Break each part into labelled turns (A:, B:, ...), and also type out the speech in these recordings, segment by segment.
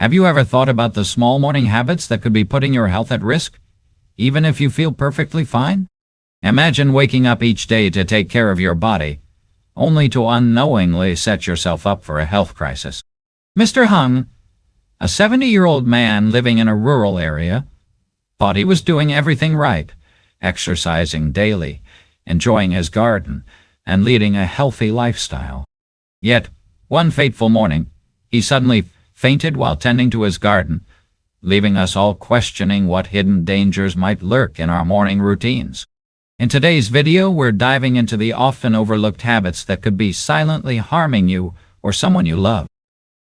A: Have you ever thought about the small morning habits that could be putting your health at risk, even if you feel perfectly fine? Imagine waking up each day to take care of your body, only to unknowingly set yourself up for a health crisis. Mr. Hung, a 70-year-old man living in a rural area, thought he was doing everything right, exercising daily, enjoying his garden, and leading a healthy lifestyle. Yet, one fateful morning, he suddenly fainted while tending to his garden, leaving us all questioning what hidden dangers might lurk in our morning routines. In today's video, we're diving into the often overlooked habits that could be silently harming you or someone you love.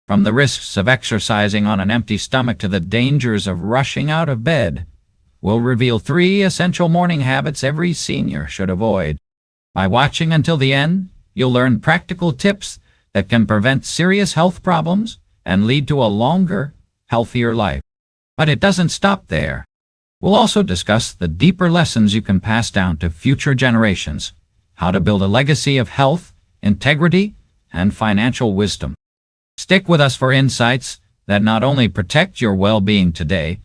A: From the risks of exercising on an empty stomach to the dangers of rushing out of bed, we'll reveal 3 essential morning habits every senior should avoid. By watching until the end, you'll learn practical tips that can prevent serious health problems and lead to a longer, healthier life. But it doesn't stop there. We'll also discuss the deeper lessons you can pass down to future generations, how to build a legacy of health, integrity, and financial wisdom. Stick with us for insights that not only protect your well-being today,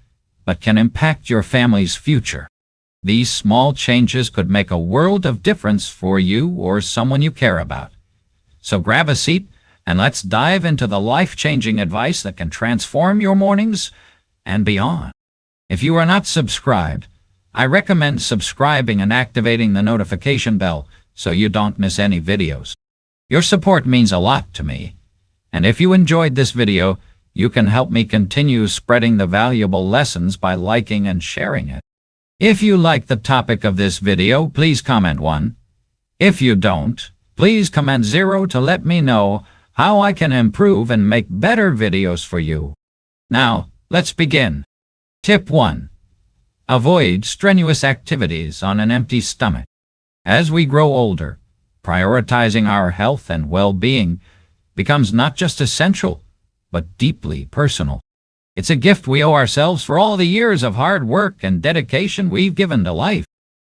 A: but can impact your family's future. These small changes could make a world of difference for you or someone you care about. So grab a seat and let's dive into the life-changing advice that can transform your mornings and beyond. If you are not subscribed, I recommend subscribing and activating the notification bell so you don't miss any videos. Your support means a lot to me, and if you enjoyed this video, you can help me continue spreading the valuable lessons by liking and sharing it. If you like the topic of this video, please comment 1. If you don't, please comment 0 to let me know how I can improve and make better videos for you. Now, let's begin. Tip 1. Avoid strenuous activities on an empty stomach. As we grow older, prioritizing our health and well-being becomes not just essential, but deeply personal. It's a gift we owe ourselves for all the years of hard work and dedication we've given to life.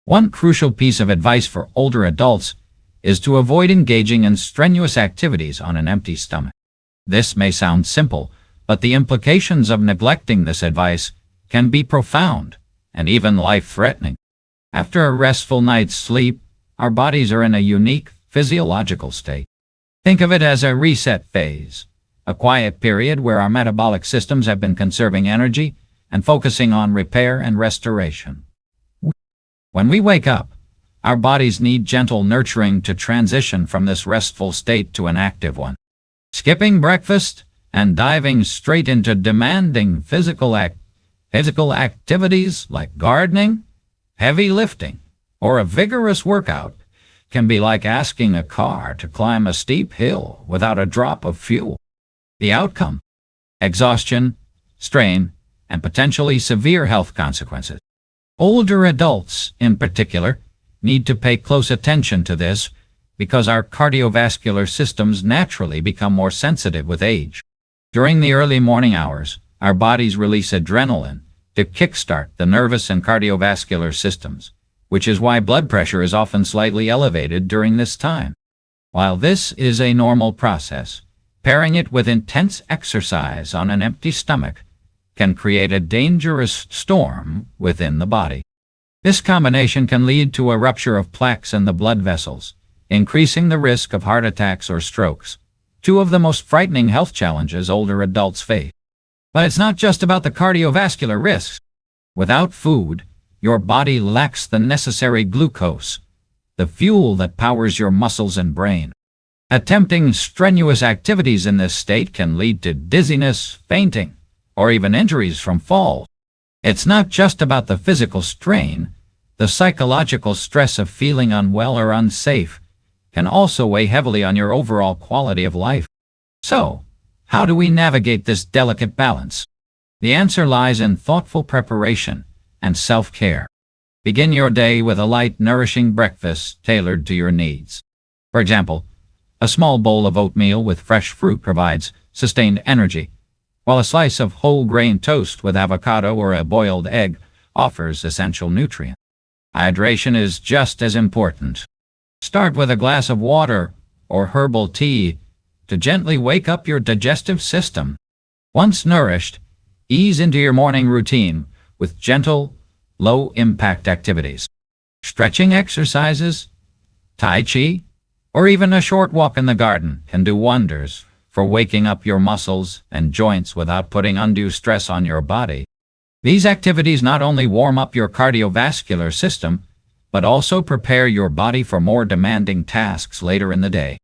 A: One crucial piece of advice for older adults is to avoid engaging in strenuous activities on an empty stomach. This may sound simple, but the implications of neglecting this advice can be profound and even life-threatening. After a restful night's sleep, our bodies are in a unique physiological state. Think of it as a reset phase, a quiet period where our metabolic systems have been conserving energy and focusing on repair and restoration. When we wake up, our bodies need gentle nurturing to transition from this restful state to an active one. Skipping breakfast and diving straight into demanding physical activities like gardening, heavy lifting, or a vigorous workout can be like asking a car to climb a steep hill without a drop of fuel. The outcome? Exhaustion, strain, and potentially severe health consequences. Older adults, in particular, need to pay close attention to this because our cardiovascular systems naturally become more sensitive with age. During the early morning hours, our bodies release adrenaline to kickstart the nervous and cardiovascular systems, which is why blood pressure is often slightly elevated during this time. While this is a normal process, pairing it with intense exercise on an empty stomach can create a dangerous storm within the body. This combination can lead to a rupture of plaques in the blood vessels, increasing the risk of heart attacks or strokes, 2 of the most frightening health challenges older adults face. But it's not just about the cardiovascular risks. Without food, your body lacks the necessary glucose, the fuel that powers your muscles and brain. Attempting strenuous activities in this state can lead to dizziness, fainting, or even injuries from falls. It's not just about the physical strain. The psychological stress of feeling unwell or unsafe can also weigh heavily on your overall quality of life. So, how do we navigate this delicate balance? The answer lies in thoughtful preparation and self-care. Begin your day with a light, nourishing breakfast tailored to your needs. For example, a small bowl of oatmeal with fresh fruit provides sustained energy, while a slice of whole grain toast with avocado or a boiled egg offers essential nutrients. Hydration is just as important. Start with a glass of water or herbal tea to gently wake up your digestive system. Once nourished, ease into your morning routine with gentle, low-impact activities. Stretching exercises, Tai Chi, or even a short walk in the garden can do wonders for waking up your muscles and joints without putting undue stress on your body. These activities not only warm up your cardiovascular system, but also prepare your body for more demanding tasks later in the day.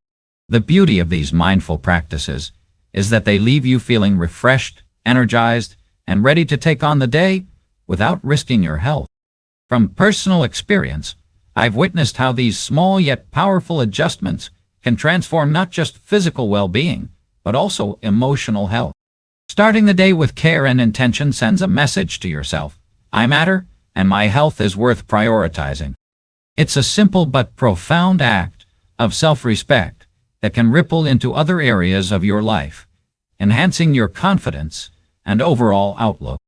A: The beauty of these mindful practices is that they leave you feeling refreshed, energized, and ready to take on the day without risking your health. From personal experience, I've witnessed how these small yet powerful adjustments can transform not just physical well-being, but also emotional health. Starting the day with care and intention sends a message to yourself: I matter, and my health is worth prioritizing. It's a simple but profound act of self-respect that can ripple into other areas of your life, enhancing your confidence and overall outlook.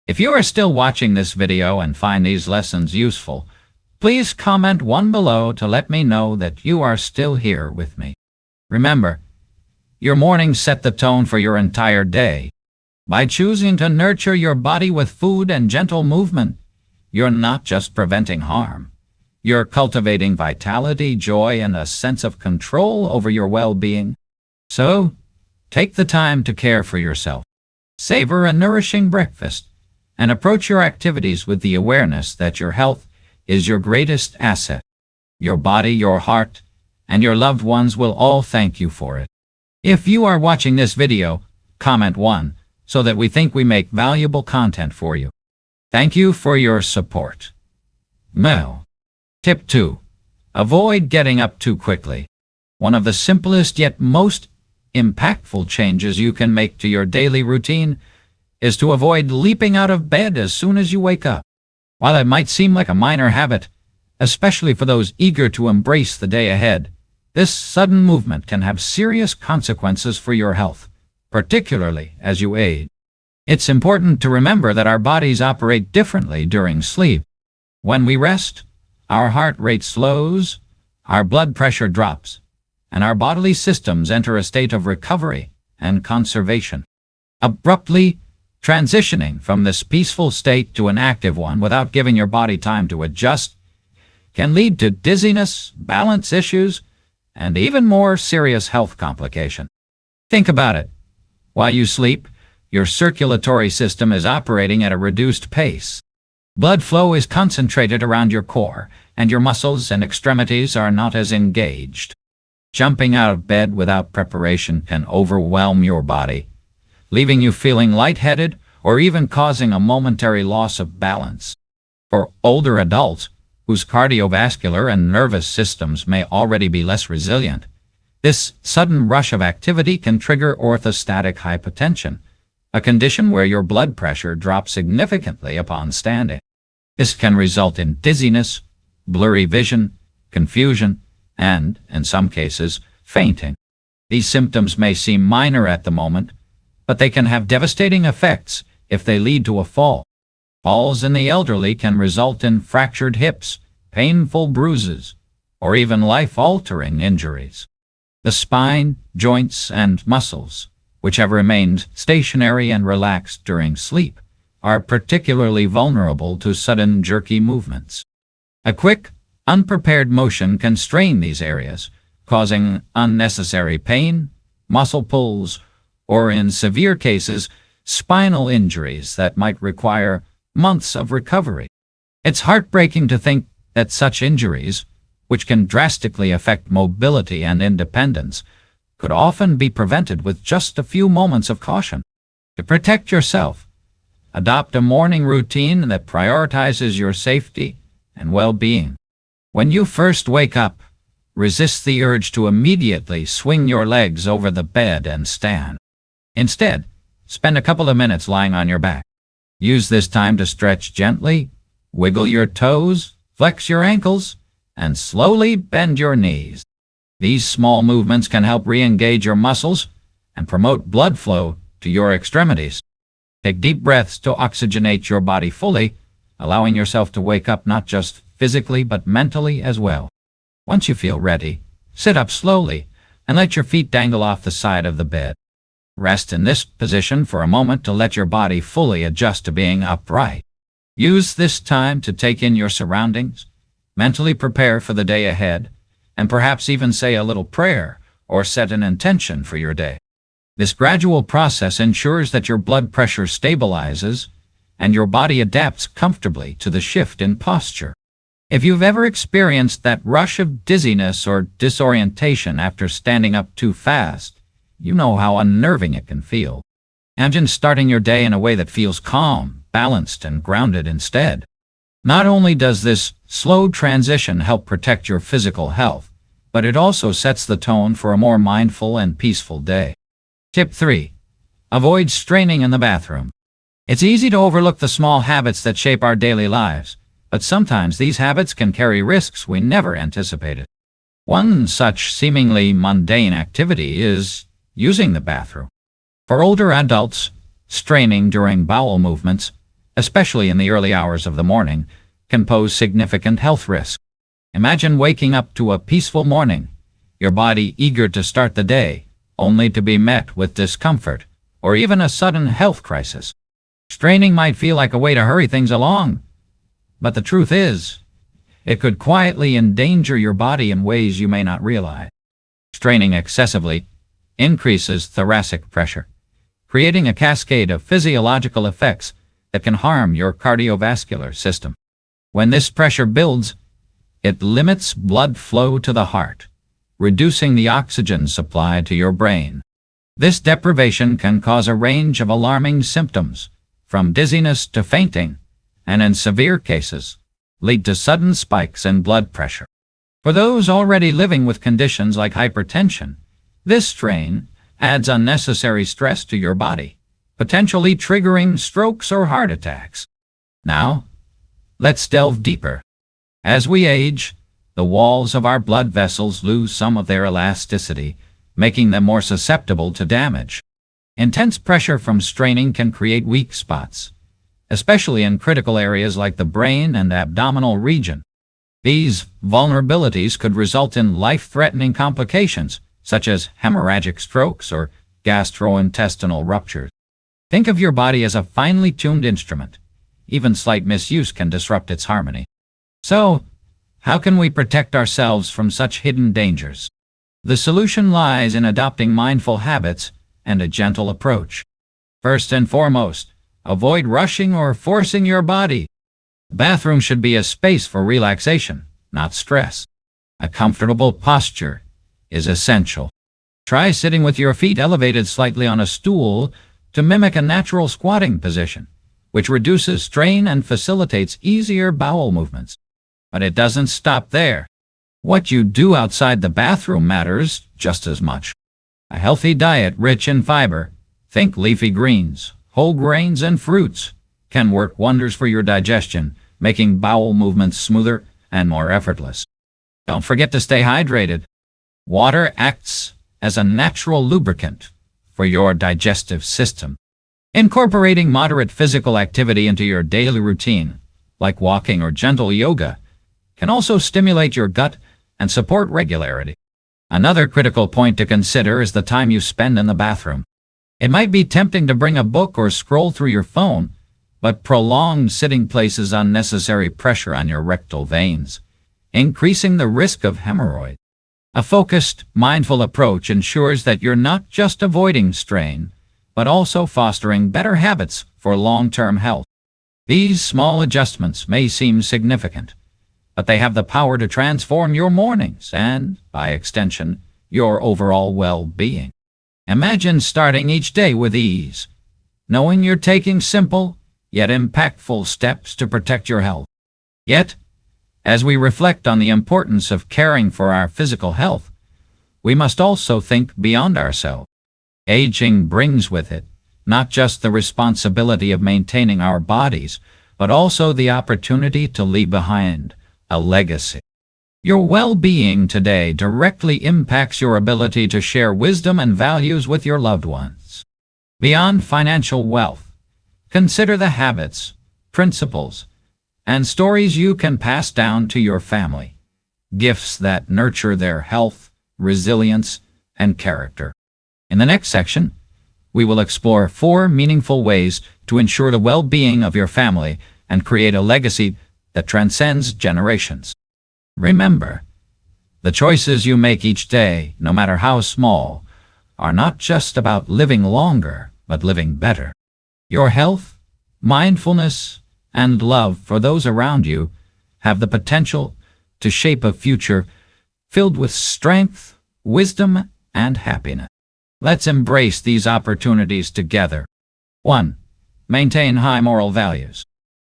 A: If you are still watching this video and find these lessons useful, please comment one below to let me know that you are still here with me. Remember, your mornings set the tone for your entire day. By choosing to nurture your body with food and gentle movement, you're not just preventing harm. You're cultivating vitality, joy, and a sense of control over your well-being. So, take the time to care for yourself. Savor a nourishing breakfast, and approach your activities with the awareness that your health is your greatest asset. Your body, your heart, and your loved ones will all thank you for it. If you are watching this video, comment 1 so that we think we make valuable content for you. Thank you for your support. Mel. Tip 2. Avoid getting up too quickly. One of the simplest yet most impactful changes you can make to your daily routine is to avoid leaping out of bed as soon as you wake up. While it might seem like a minor habit, especially for those eager to embrace the day ahead, this sudden movement can have serious consequences for your health, particularly as you age. It's important to remember that our bodies operate differently during sleep. When we rest, our heart rate slows, our blood pressure drops, and our bodily systems enter a state of recovery and conservation. Abruptly transitioning from this peaceful state to an active one without giving your body time to adjust can lead to dizziness, balance issues, and even more serious health complications. Think about it. While you sleep, your circulatory system is operating at a reduced pace. Blood flow is concentrated around your core, and your muscles and extremities are not as engaged. Jumping out of bed without preparation can overwhelm your body, leaving you feeling lightheaded or even causing a momentary loss of balance. For older adults, whose cardiovascular and nervous systems may already be less resilient, this sudden rush of activity can trigger orthostatic hypotension, a condition where your blood pressure drops significantly upon standing. This can result in dizziness, blurry vision, confusion, and, in some cases, fainting. These symptoms may seem minor at the moment, but they can have devastating effects if they lead to a fall. Falls in the elderly can result in fractured hips, painful bruises, or even life-altering injuries. The spine, joints, and muscles, which have remained stationary and relaxed during sleep, are particularly vulnerable to sudden jerky movements. A quick, unprepared motion can strain these areas, causing unnecessary pain, muscle pulls, or in severe cases, spinal injuries that might require months of recovery. It's heartbreaking to think that such injuries, which can drastically affect mobility and independence, could often be prevented with just a few moments of caution. To protect yourself, adopt a morning routine that prioritizes your safety and well-being. When you first wake up, resist the urge to immediately swing your legs over the bed and stand. Instead, spend a couple of minutes lying on your back. Use this time to stretch gently, wiggle your toes, flex your ankles, and slowly bend your knees. These small movements can help re-engage your muscles and promote blood flow to your extremities. Take deep breaths to oxygenate your body fully, allowing yourself to wake up not just physically but mentally as well. Once you feel ready, sit up slowly and let your feet dangle off the side of the bed. Rest in this position for a moment to let your body fully adjust to being upright. Use this time to take in your surroundings, mentally prepare for the day ahead, and perhaps even say a little prayer or set an intention for your day. This gradual process ensures that your blood pressure stabilizes and your body adapts comfortably to the shift in posture. If you've ever experienced that rush of dizziness or disorientation after standing up too fast, you know how unnerving it can feel. Imagine starting your day in a way that feels calm, balanced, and grounded instead. Not only does this slow transition help protect your physical health, but it also sets the tone for a more mindful and peaceful day. Tip 3. Avoid straining in the bathroom. It's easy to overlook the small habits that shape our daily lives, but sometimes these habits can carry risks we never anticipated. One such seemingly mundane activity is using the bathroom. For older adults, straining during bowel movements, especially in the early hours of the morning, can pose significant health risks. Imagine waking up to a peaceful morning, your body eager to start the day, only to be met with discomfort or even a sudden health crisis. Straining might feel like a way to hurry things along, but the truth is, it could quietly endanger your body in ways you may not realize. Straining excessively increases thoracic pressure, creating a cascade of physiological effects that can harm your cardiovascular system. When this pressure builds, it limits blood flow to the heart, reducing the oxygen supply to your brain. This deprivation can cause a range of alarming symptoms, from dizziness to fainting, and in severe cases, lead to sudden spikes in blood pressure. For those already living with conditions like hypertension, this strain adds unnecessary stress to your body, potentially triggering strokes or heart attacks. Now, let's delve deeper. As we age, the walls of our blood vessels lose some of their elasticity, making them more susceptible to damage. Intense pressure from straining can create weak spots, especially in critical areas like the brain and abdominal region. These vulnerabilities could result in life-threatening complications, such as hemorrhagic strokes or gastrointestinal ruptures. Think of your body as a finely tuned instrument. Even slight misuse can disrupt its harmony. So, how can we protect ourselves from such hidden dangers? The solution lies in adopting mindful habits and a gentle approach. First and foremost, avoid rushing or forcing your body. The bathroom should be a space for relaxation, not stress. A comfortable posture is essential. Try sitting with your feet elevated slightly on a stool to mimic a natural squatting position, which reduces strain and facilitates easier bowel movements. But it doesn't stop there. What you do outside the bathroom matters just as much. A healthy diet rich in fiber, think leafy greens, whole grains, and fruits, can work wonders for your digestion, making bowel movements smoother and more effortless. Don't forget to stay hydrated. Water acts as a natural lubricant for your digestive system. Incorporating moderate physical activity into your daily routine, like walking or gentle yoga, can also stimulate your gut and support regularity. Another critical point to consider is the time you spend in the bathroom. It might be tempting to bring a book or scroll through your phone, but prolonged sitting places unnecessary pressure on your rectal veins, increasing the risk of hemorrhoids. A focused, mindful approach ensures that you're not just avoiding strain, but also fostering better habits for long-term health. These small adjustments may seem significant, but they have the power to transform your mornings and, by extension, your overall well-being. Imagine starting each day with ease, knowing you're taking simple, yet impactful steps to protect your health. Yet, as we reflect on the importance of caring for our physical health, we must also think beyond ourselves. Aging brings with it not just the responsibility of maintaining our bodies, but also the opportunity to leave behind a legacy. Your well-being today directly impacts your ability to share wisdom and values with your loved ones. Beyond financial wealth, consider the habits, principles, and stories you can pass down to your family, gifts that nurture their health, resilience, and character. In the next section, we will explore 4 meaningful ways to ensure the well-being of your family and create a legacy that transcends generations. Remember, the choices you make each day, no matter how small, are not just about living longer, but living better. Your health, mindfulness, and love for those around you have the potential to shape a future filled with strength, wisdom, and happiness. Let's embrace these opportunities together. 1. Maintain high moral values.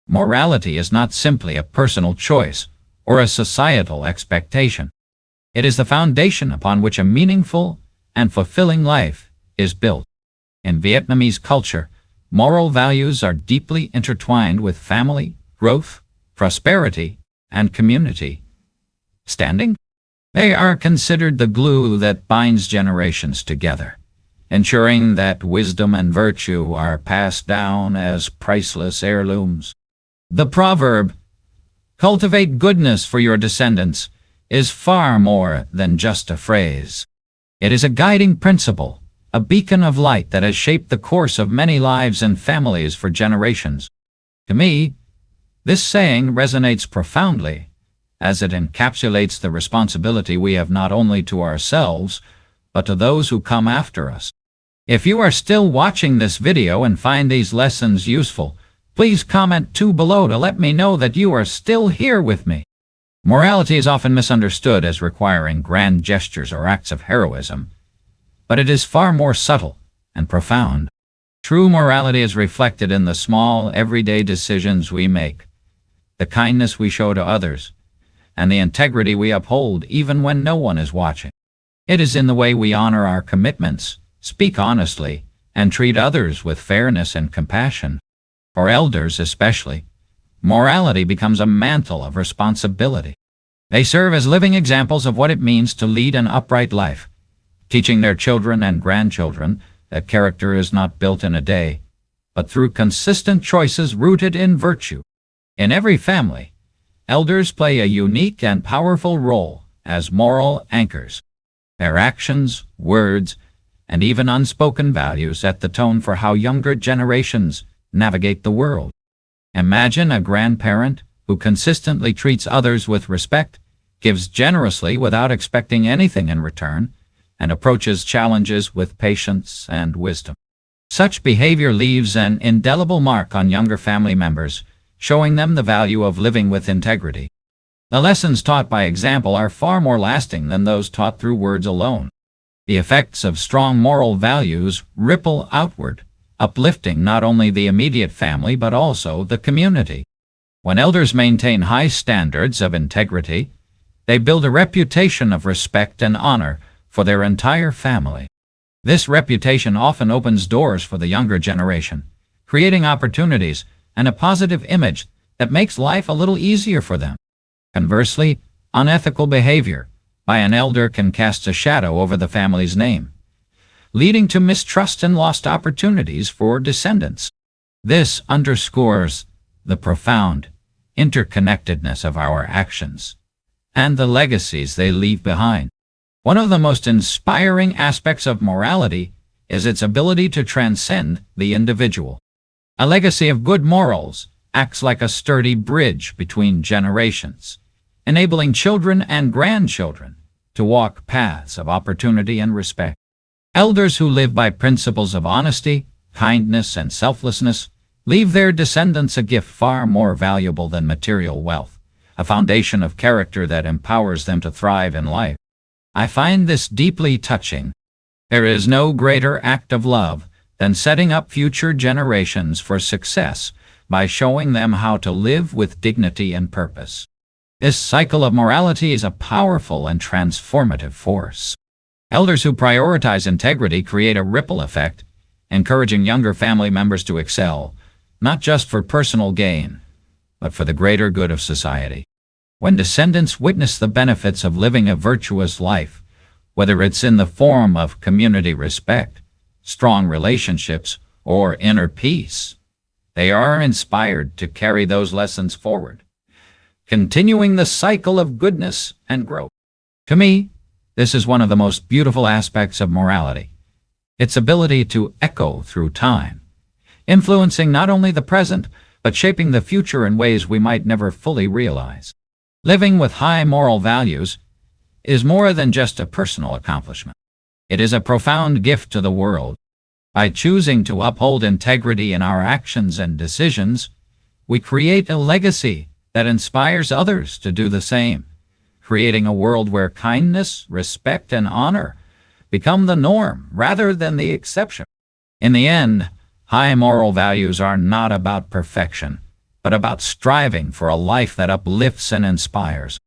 A: Morality is not simply a personal choice or a societal expectation. It is the foundation upon which a meaningful and fulfilling life is built. In Vietnamese culture, moral values are deeply intertwined with family, growth, prosperity, and community standing. They are considered the glue that binds generations together, ensuring that wisdom and virtue are passed down as priceless heirlooms. The proverb, "Cultivate goodness for your descendants," is far more than just a phrase. It is a guiding principle, a beacon of light that has shaped the course of many lives and families for generations. To me, this saying resonates profoundly, as it encapsulates the responsibility we have not only to ourselves, but to those who come after us. If you are still watching this video and find these lessons useful, please comment below to let me know that you are still here with me. Morality is often misunderstood as requiring grand gestures or acts of heroism, but it is far more subtle and profound. True morality is reflected in the small, everyday decisions we make, the kindness we show to others, and the integrity we uphold even when no one is watching. It is in the way we honor our commitments, speak honestly, and treat others with fairness and compassion. For elders especially, morality becomes a mantle of responsibility. They serve as living examples of what it means to lead an upright life, teaching their children and grandchildren that character is not built in a day, but through consistent choices rooted in virtue. In every family, elders play a unique and powerful role as moral anchors. Their actions, words, and even unspoken values set the tone for how younger generations navigate the world. Imagine a grandparent who consistently treats others with respect, gives generously without expecting anything in return, and approaches challenges with patience and wisdom. Such behavior leaves an indelible mark on younger family members, showing them the value of living with integrity. The lessons taught by example are far more lasting than those taught through words alone. The effects of strong moral values ripple outward, uplifting not only the immediate family but also the community. When elders maintain high standards of integrity, they build a reputation of respect and honor for their entire family. This reputation often opens doors for the younger generation, creating opportunities and a positive image that makes life a little easier for them. Conversely, unethical behavior by an elder can cast a shadow over the family's name, leading to mistrust and lost opportunities for descendants. This underscores the profound interconnectedness of our actions and the legacies they leave behind. One of the most inspiring aspects of morality is its ability to transcend the individual. A legacy of good morals acts like a sturdy bridge between generations, enabling children and grandchildren to walk paths of opportunity and respect. Elders who live by principles of honesty, kindness, and selflessness leave their descendants a gift far more valuable than material wealth, a foundation of character that empowers them to thrive in life. I find this deeply touching. There is no greater act of love than setting up future generations for success by showing them how to live with dignity and purpose. This cycle of morality is a powerful and transformative force. Elders who prioritize integrity create a ripple effect, encouraging younger family members to excel, not just for personal gain, but for the greater good of society. When descendants witness the benefits of living a virtuous life, whether it's in the form of community respect, strong relationships, or inner peace, they are inspired to carry those lessons forward, continuing the cycle of goodness and growth. To me, this is one of the most beautiful aspects of morality. its ability to echo through time, influencing not only the present, but shaping the future in ways we might never fully realize. Living with high moral values is more than just a personal accomplishment. It is a profound gift to the world. By choosing to uphold integrity in our actions and decisions, we create a legacy that inspires others to do the same, creating a world where kindness, respect, and honor become the norm rather than the exception. In the end, high moral values are not about perfection, but about striving for a life that uplifts and inspires.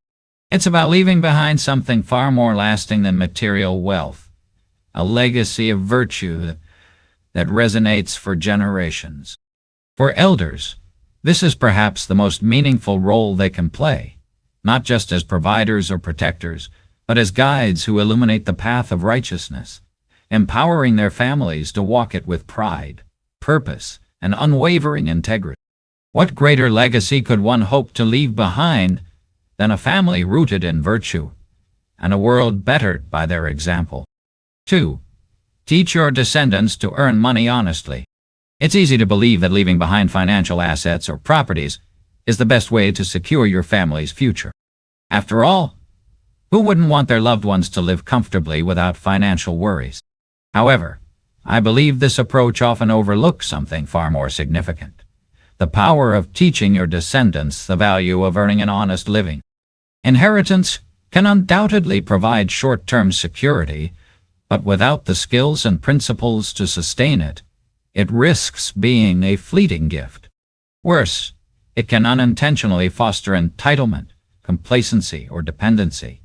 A: It's about leaving behind something far more lasting than material wealth, a legacy of virtue that resonates for generations. For elders, this is perhaps the most meaningful role they can play, not just as providers or protectors, but as guides who illuminate the path of righteousness, empowering their families to walk it with pride, purpose, and unwavering integrity. What greater legacy could one hope to leave behind than a family rooted in virtue and a world bettered by their example? 2. Teach your descendants to earn money honestly. It's easy to believe that leaving behind financial assets or properties is the best way to secure your family's future. After all, who wouldn't want their loved ones to live comfortably without financial worries? However, I believe this approach often overlooks something far more significant: the power of teaching your descendants the value of earning an honest living. Inheritance can undoubtedly provide short-term security, but without the skills and principles to sustain it, it risks being a fleeting gift. Worse, it can unintentionally foster entitlement, complacency, or dependency,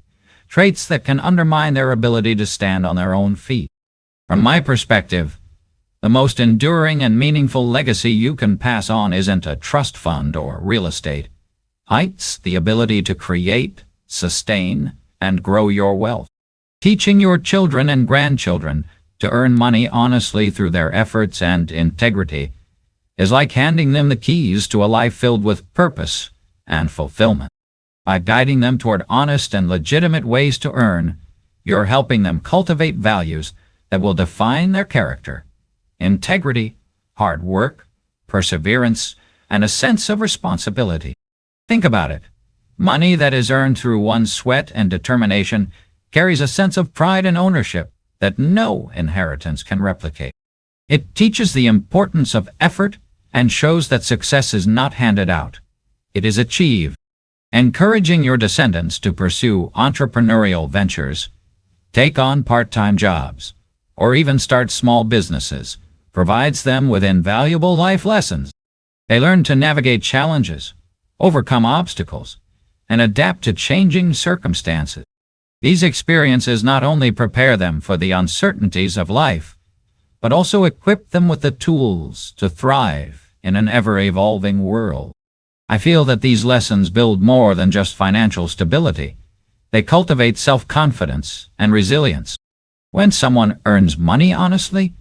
A: traits that can undermine their ability to stand on their own feet. From my perspective, the most enduring and meaningful legacy you can pass on isn't a trust fund or real estate. It's the ability to create, sustain, and grow your wealth. Teaching your children and grandchildren to earn money honestly through their efforts and integrity is like handing them the keys to a life filled with purpose and fulfillment. By guiding them toward honest and legitimate ways to earn, you're helping them cultivate values that will define their character: integrity, hard work, perseverance, and a sense of responsibility. Think about it. Money that is earned through one's sweat and determination carries a sense of pride and ownership that no inheritance can replicate. It teaches the importance of effort and shows that success is not handed out. It is achieved. Encouraging your descendants to pursue entrepreneurial ventures, take on part-time jobs, or even start small businesses provides them with invaluable life lessons. They learn to navigate challenges, overcome obstacles, and adapt to changing circumstances. These experiences not only prepare them for the uncertainties of life, but also equip them with the tools to thrive in an ever-evolving world. I feel that these lessons build more than just financial stability. They cultivate self-confidence and resilience. When someone earns money honestly,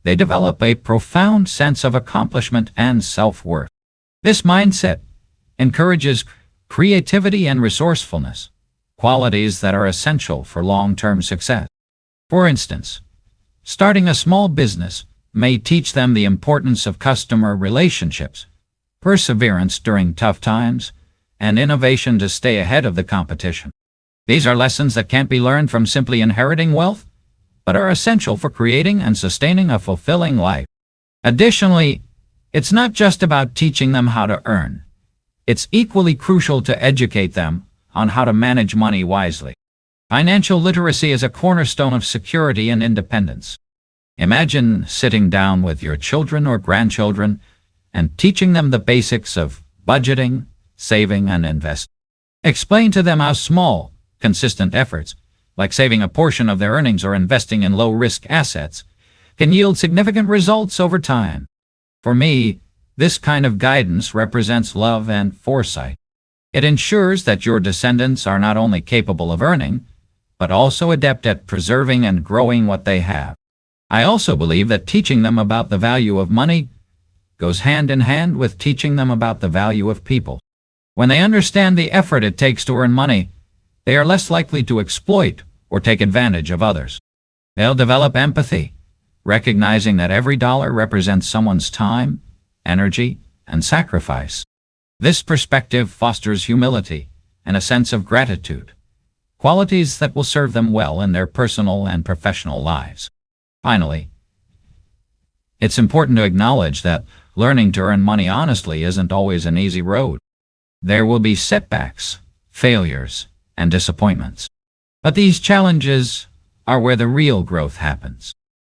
A: they develop a profound sense of accomplishment and self-worth. This mindset encourages creativity and resourcefulness, qualities that are essential for long-term success. For instance, starting a small business may teach them the importance of customer relationships, perseverance during tough times, and innovation to stay ahead of the competition. These are lessons that can't be learned from simply inheriting wealth, but are essential for creating and sustaining a fulfilling life. Additionally, it's not just about teaching them how to earn. It's equally crucial to educate them on how to manage money wisely. Financial literacy is a cornerstone of security and independence. Imagine sitting down with your children or grandchildren and teaching them the basics of budgeting, saving, and investing. Explain to them how small, consistent efforts, like saving a portion of their earnings or investing in low-risk assets, can yield significant results over time. For me, this kind of guidance represents love and foresight. It ensures that your descendants are not only capable of earning, but also adept at preserving and growing what they have. I also believe that teaching them about the value of money goes hand in hand with teaching them about the value of people. When they understand the effort it takes to earn money, they are less likely to exploit or take advantage of others. They'll develop empathy, recognizing that every dollar represents someone's time, energy, and sacrifice. This perspective fosters humility and a sense of gratitude, qualities that will serve them well in their personal and professional lives. Finally, it's important to acknowledge that learning to earn money honestly isn't always an easy road. There will be setbacks, failures, and disappointments. But these challenges are where the real growth happens.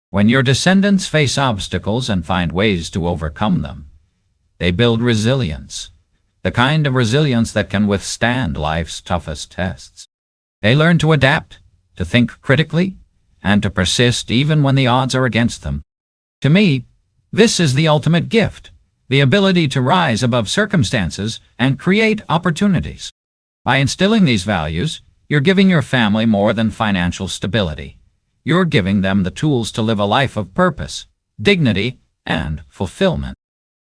A: When your descendants face obstacles and find ways to overcome them, they build resilience, the kind of resilience that can withstand life's toughest tests. They learn to adapt, to think critically, and to persist even when the odds are against them. To me, this is the ultimate gift, the ability to rise above circumstances and create opportunities. By instilling these values, you're giving your family more than financial stability. You're giving them the tools to live a life of purpose, dignity, and fulfillment.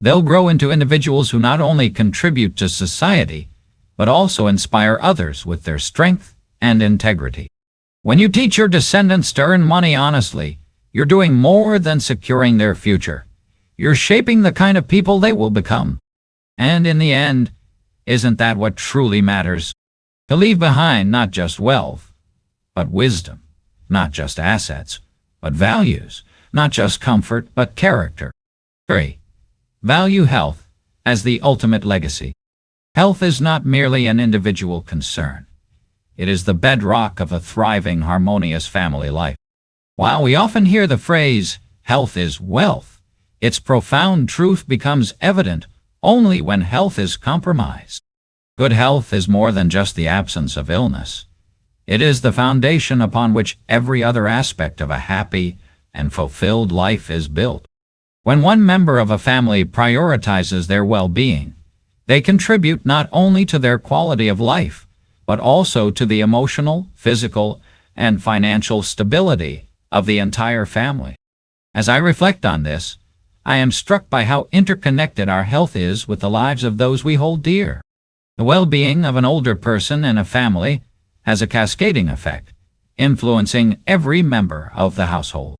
A: They'll grow into individuals who not only contribute to society, but also inspire others with their strength and integrity. When you teach your descendants to earn money honestly, you're doing more than securing their future. You're shaping the kind of people they will become. And in the end, isn't that what truly matters? To leave behind not just wealth, but wisdom, not just assets, but values, not just comfort, but character. 3. Value health as the ultimate legacy. Health is not merely an individual concern. It is the bedrock of a thriving, harmonious family life. While we often hear the phrase, health is wealth, its profound truth becomes evident only when health is compromised. Good health is more than just the absence of illness. It is the foundation upon which every other aspect of a happy and fulfilled life is built. When one member of a family prioritizes their well-being, they contribute not only to their quality of life, but also to the emotional, physical, and financial stability of the entire family. As I reflect on this, I am struck by how interconnected our health is with the lives of those we hold dear. The well-being of an older person in a family has a cascading effect, influencing every member of the household.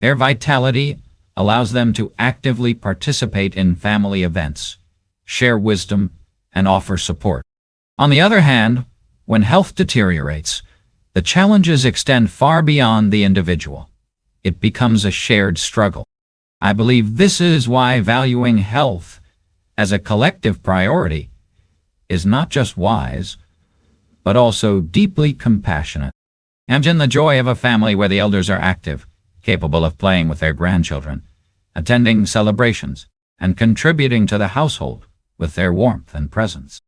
A: Their vitality allows them to actively participate in family events, share wisdom, and offer support. On the other hand, when health deteriorates, the challenges extend far beyond the individual. It becomes a shared struggle. I believe this is why valuing health as a collective priority is not just wise, but also deeply compassionate. Imagine the joy of a family where the elders are active, capable of playing with their grandchildren, attending celebrations, and contributing to the household with their warmth and presence.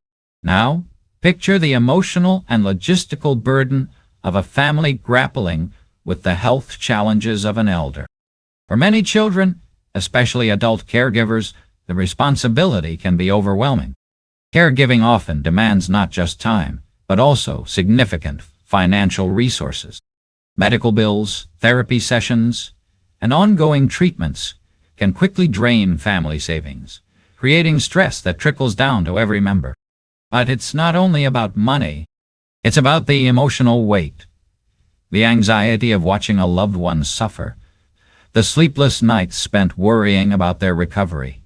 A: Now, picture the emotional and logistical burden of a family grappling with the health challenges of an elder. For many children, especially adult caregivers, the responsibility can be overwhelming. Caregiving often demands not just time, but also significant financial resources. Medical bills, therapy sessions, and ongoing treatments can quickly drain family savings, creating stress that trickles down to every member. But it's not only about money, it's about the emotional weight, the anxiety of watching a loved one suffer, the sleepless nights spent worrying about their recovery,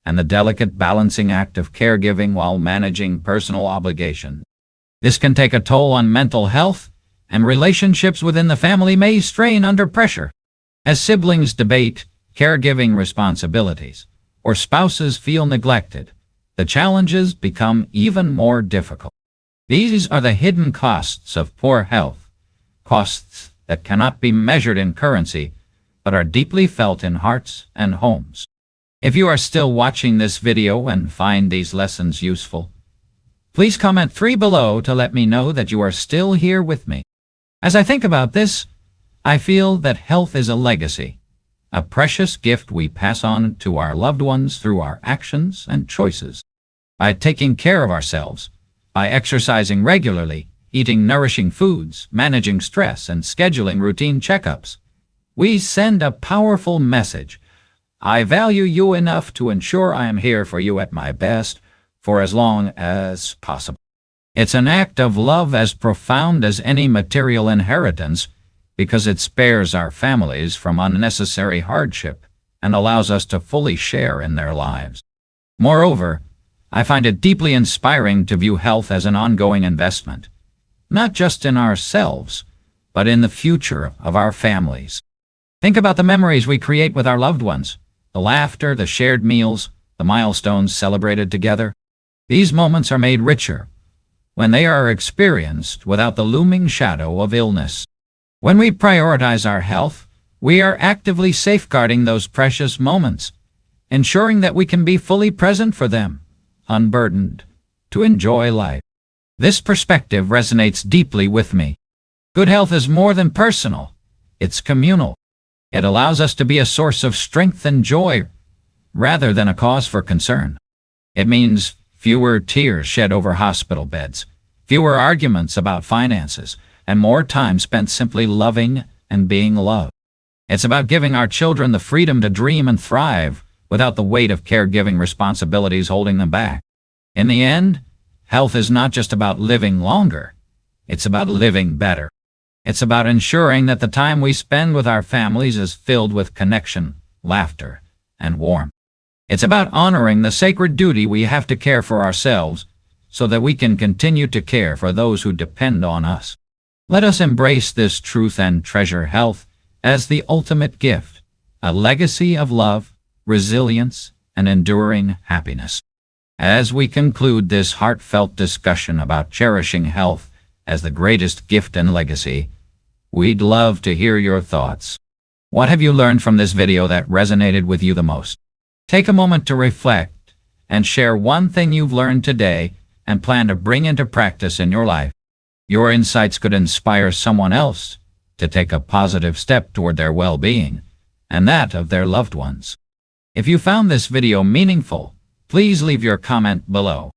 A: and the delicate balancing act of caregiving while managing personal obligations. This can take a toll on mental health, and relationships within the family may strain under pressure. As siblings debate caregiving responsibilities, or spouses feel neglected, the challenges become even more difficult. These are the hidden costs of poor health, costs that cannot be measured in currency, but are deeply felt in hearts and homes. If you are still watching this video and find these lessons useful, please comment 3 below to let me know that you are still here with me. As I think about this, I feel that health is a legacy, a precious gift we pass on to our loved ones through our actions and choices. By taking care of ourselves, by exercising regularly, eating nourishing foods, managing stress, and scheduling routine checkups, we send a powerful message. I value you enough to ensure I am here for you at my best for as long as possible. It's an act of love as profound as any material inheritance, because it spares our families from unnecessary hardship and allows us to fully share in their lives. Moreover, I find it deeply inspiring to view health as an ongoing investment, not just in ourselves, but in the future of our families. Think about the memories we create with our loved ones, the laughter, the shared meals, the milestones celebrated together. These moments are made richer when they are experienced without the looming shadow of illness. When we prioritize our health, we are actively safeguarding those precious moments, ensuring that we can be fully present for them, unburdened, to enjoy life. This perspective resonates deeply with me. Good health is more than personal, it's communal. It allows us to be a source of strength and joy, rather than a cause for concern. It means fewer tears shed over hospital beds, fewer arguments about finances, and more time spent simply loving and being loved. It's about giving our children the freedom to dream and thrive without the weight of caregiving responsibilities holding them back. In the end, health is not just about living longer, it's about living better. It's about ensuring that the time we spend with our families is filled with connection, laughter, and warmth. It's about honoring the sacred duty we have to care for ourselves so that we can continue to care for those who depend on us. Let us embrace this truth and treasure health as the ultimate gift, a legacy of love, resilience, and enduring happiness. As we conclude this heartfelt discussion about cherishing health as the greatest gift and legacy, we'd love to hear your thoughts. What have you learned from this video that resonated with you the most? Take a moment to reflect and share one thing you've learned today and plan to bring into practice in your life. Your insights could inspire someone else to take a positive step toward their well-being and that of their loved ones. If you found this video meaningful, please leave your comment below.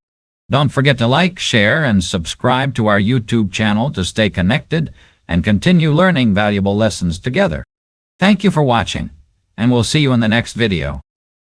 A: Don't forget to like, share, and subscribe to our YouTube channel to stay connected and continue learning valuable lessons together. Thank you for watching, and we'll see you in the next video.